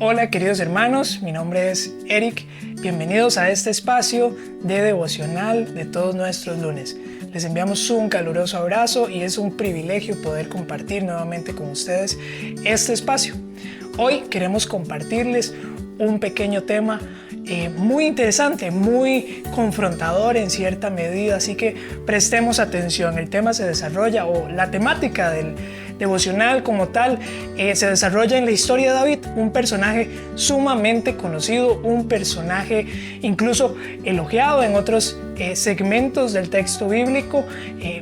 Hola queridos hermanos, mi nombre es Eric. Bienvenidos a este espacio de devocional de todos nuestros lunes. Les enviamos un caluroso abrazo y es un privilegio poder compartir nuevamente con ustedes este espacio. Hoy queremos compartirles un pequeño tema muy interesante, muy confrontador en cierta medida, así que prestemos atención. El tema se desarrolla, o la temática del devocional como tal, se desarrolla en la historia de David, un personaje sumamente conocido, un personaje incluso elogiado en otros segmentos del texto bíblico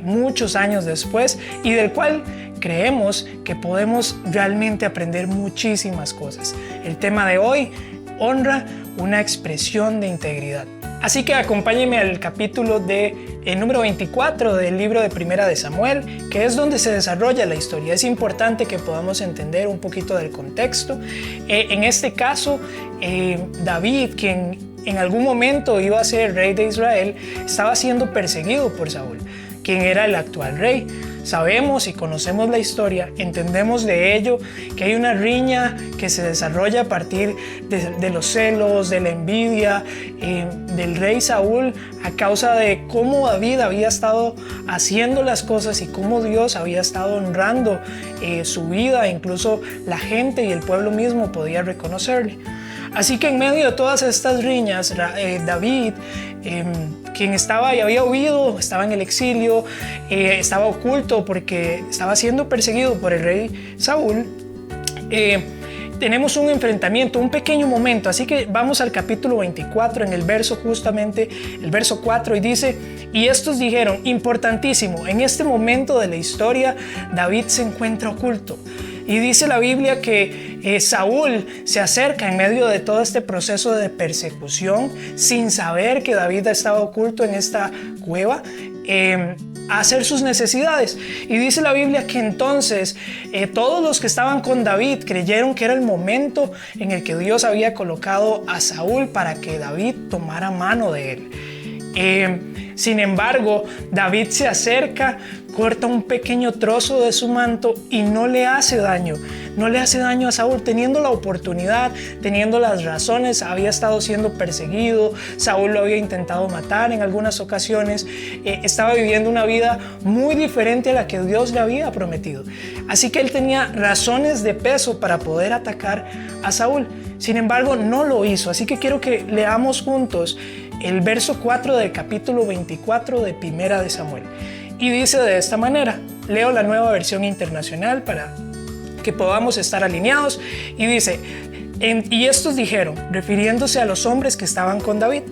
muchos años después, y del cual creemos que podemos realmente aprender muchísimas cosas. El tema de hoy: honra, una expresión de integridad. Así que acompáñenme al capítulo número 24 del libro de Primera de Samuel, que es donde se desarrolla la historia. Es importante que podamos entender un poquito del contexto. En este caso, David, quien en algún momento iba a ser rey de Israel, estaba siendo perseguido por Saúl, quien era el actual rey. Sabemos y conocemos la historia, entendemos de ello que hay una riña que se desarrolla a partir de los celos, de la envidia del rey Saúl, a causa de cómo David había estado haciendo las cosas y cómo Dios había estado honrando su vida. Incluso la gente y el pueblo mismo podía reconocerle. Así que en medio de todas estas riñas, David, quien estaba y había huido, estaba en el exilio, estaba oculto porque estaba siendo perseguido por el rey Saúl, tenemos un enfrentamiento, un pequeño momento. Así que vamos al capítulo 24, en el verso 4, y dice: y estos dijeron, importantísimo, en este momento de la historia David se encuentra oculto. Y dice la Biblia que Saúl se acerca en medio de todo este proceso de persecución, sin saber que David estaba oculto en esta cueva, a hacer sus necesidades. Y dice la Biblia que entonces todos los que estaban con David creyeron que era el momento en el que Dios había colocado a Saúl para que David tomara mano de él. Sin embargo, David se acerca, corta un pequeño trozo de su manto y no le hace daño a Saúl, teniendo la oportunidad, teniendo las razones. Había estado siendo perseguido, Saúl lo había intentado matar en algunas ocasiones, estaba viviendo una vida muy diferente a la que Dios le había prometido. Así que él tenía razones de peso para poder atacar a Saúl. Sin embargo, no lo hizo. Así que quiero que leamos juntos el verso 4 del capítulo 24 de Primera de Samuel. Y dice de esta manera, leo la Nueva Versión Internacional para que podamos estar alineados, y dice: y estos dijeron, refiriéndose a los hombres que estaban con David,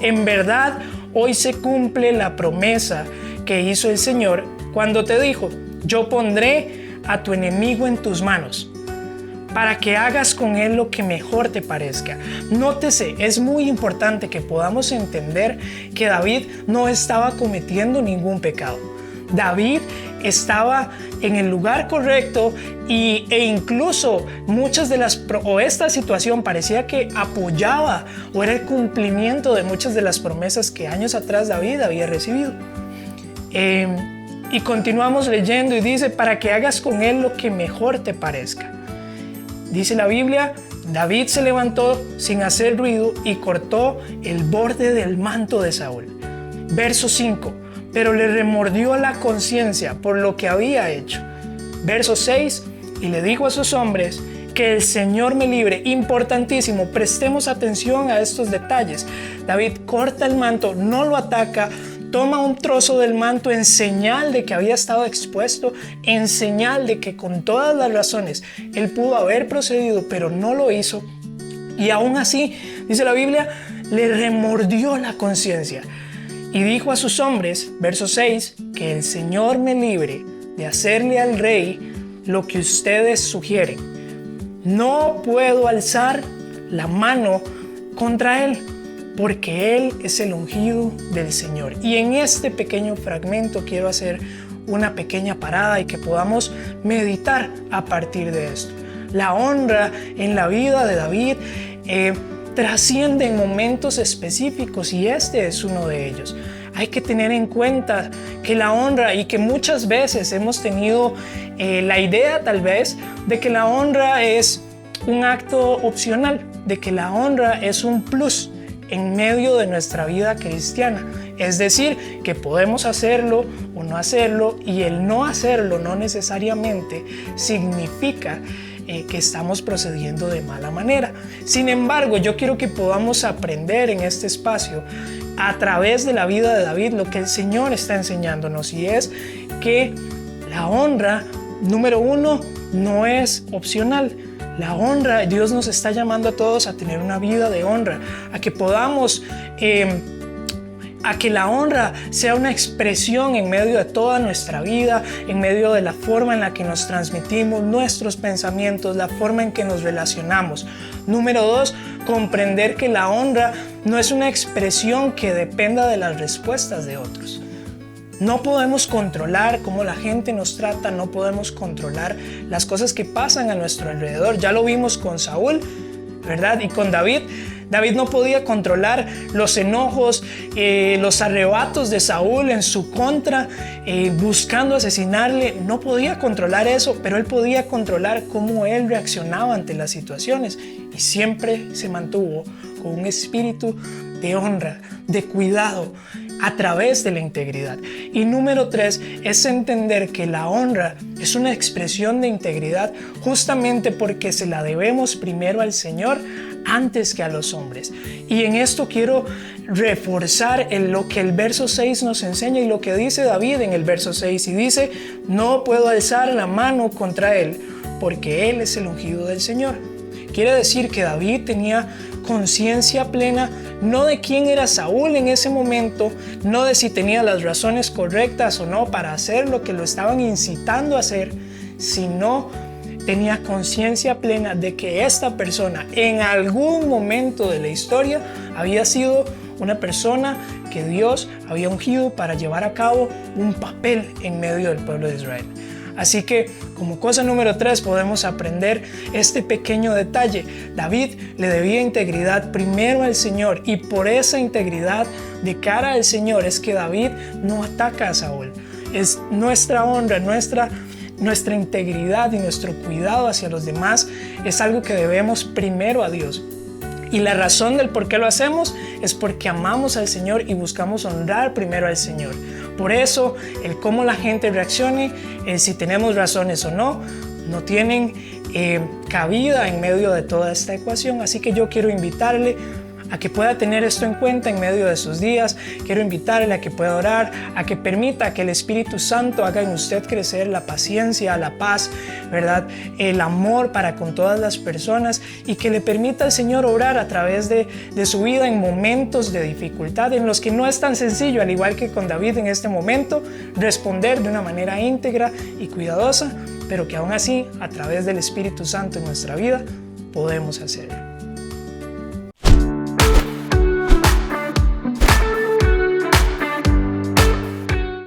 en verdad hoy se cumple la promesa que hizo el Señor cuando te dijo, yo pondré a tu enemigo en tus manos, para que hagas con él lo que mejor te parezca. Nótese, es muy importante que podamos entender que David no estaba cometiendo ningún pecado. David estaba en el lugar correcto e incluso esta situación parecía que apoyaba o era el cumplimiento de muchas de las promesas que años atrás David había recibido. Y continuamos leyendo y dice, para que hagas con él lo que mejor te parezca. Dice la Biblia, David se levantó sin hacer ruido y cortó el borde del manto de Saúl. Verso 5, pero le remordió la conciencia por lo que había hecho. Verso 6, y le dijo a sus hombres, que el Señor me libre. Importantísimo, prestemos atención a estos detalles. David corta el manto, no lo ataca, toma un trozo del manto en señal de que había estado expuesto, en señal de que con todas las razones él pudo haber procedido, pero no lo hizo. Y aún así, dice la Biblia, le remordió la conciencia. Y dijo a sus hombres, verso 6, que el Señor me libre de hacerle al rey lo que ustedes sugieren. No puedo alzar la mano contra él, porque él es el ungido del Señor. Y en este pequeño fragmento quiero hacer una pequeña parada y que podamos meditar a partir de esto. La honra en la vida de David trasciende en momentos específicos, y este es uno de ellos. Hay que tener en cuenta que la honra, y que muchas veces hemos tenido la idea tal vez de que la honra es un acto opcional, de que la honra es un plus en medio de nuestra vida cristiana. Es decir, que podemos hacerlo o no hacerlo, y el no hacerlo no necesariamente significa que estamos procediendo de mala manera. Sin embargo, yo quiero que podamos aprender en este espacio, a través de la vida de David, lo que el Señor está enseñándonos, y es que la honra, número uno, no es opcional. La honra, Dios nos está llamando a todos a tener una vida de honra, a que podamos a que la honra sea una expresión en medio de toda nuestra vida, en medio de la forma en la que nos transmitimos nuestros pensamientos, la forma en que nos relacionamos. Número dos, comprender que la honra no es una expresión que dependa de las respuestas de otros. No podemos controlar cómo la gente nos trata, no podemos controlar las cosas que pasan a nuestro alrededor. Ya lo vimos con Saúl, ¿verdad? Y con David. David no podía controlar los enojos, los arrebatos de Saúl en su contra, buscando asesinarle. No podía controlar eso, pero él podía controlar cómo él reaccionaba ante las situaciones. Y siempre se mantuvo con un espíritu de honra, de cuidado, a través de la integridad. Y número tres es entender que la honra es una expresión de integridad justamente porque se la debemos primero al Señor antes que a los hombres. Y en esto quiero reforzar lo que el verso 6 nos enseña y lo que dice David en el verso 6. Y dice: no puedo alzar la mano contra él porque él es el ungido del Señor. Quiere decir que David tenía conciencia plena, no de quién era Saúl en ese momento, no de si tenía las razones correctas o no para hacer lo que lo estaban incitando a hacer, sino tenía conciencia plena de que esta persona en algún momento de la historia había sido una persona que Dios había ungido para llevar a cabo un papel en medio del pueblo de Israel. Así que, como cosa número 3, podemos aprender este pequeño detalle. David le debía integridad primero al Señor, y por esa integridad de cara al Señor es que David no ataca a Saúl. Es nuestra honra, nuestra integridad y nuestro cuidado hacia los demás es algo que debemos primero a Dios. Y la razón del por qué lo hacemos es porque amamos al Señor y buscamos honrar primero al Señor. Por eso, el cómo la gente reaccione, si tenemos razones o no, no tienen cabida en medio de toda esta ecuación. Así que yo quiero invitarle a que pueda tener esto en cuenta en medio de sus días. Quiero invitarle a que pueda orar, a que permita que el Espíritu Santo haga en usted crecer la paciencia, la paz, ¿verdad? El amor para con todas las personas, y que le permita al Señor obrar a través de su vida en momentos de dificultad en los que no es tan sencillo, al igual que con David en este momento, responder de una manera íntegra y cuidadosa, pero que aún así, a través del Espíritu Santo en nuestra vida, podemos hacerlo.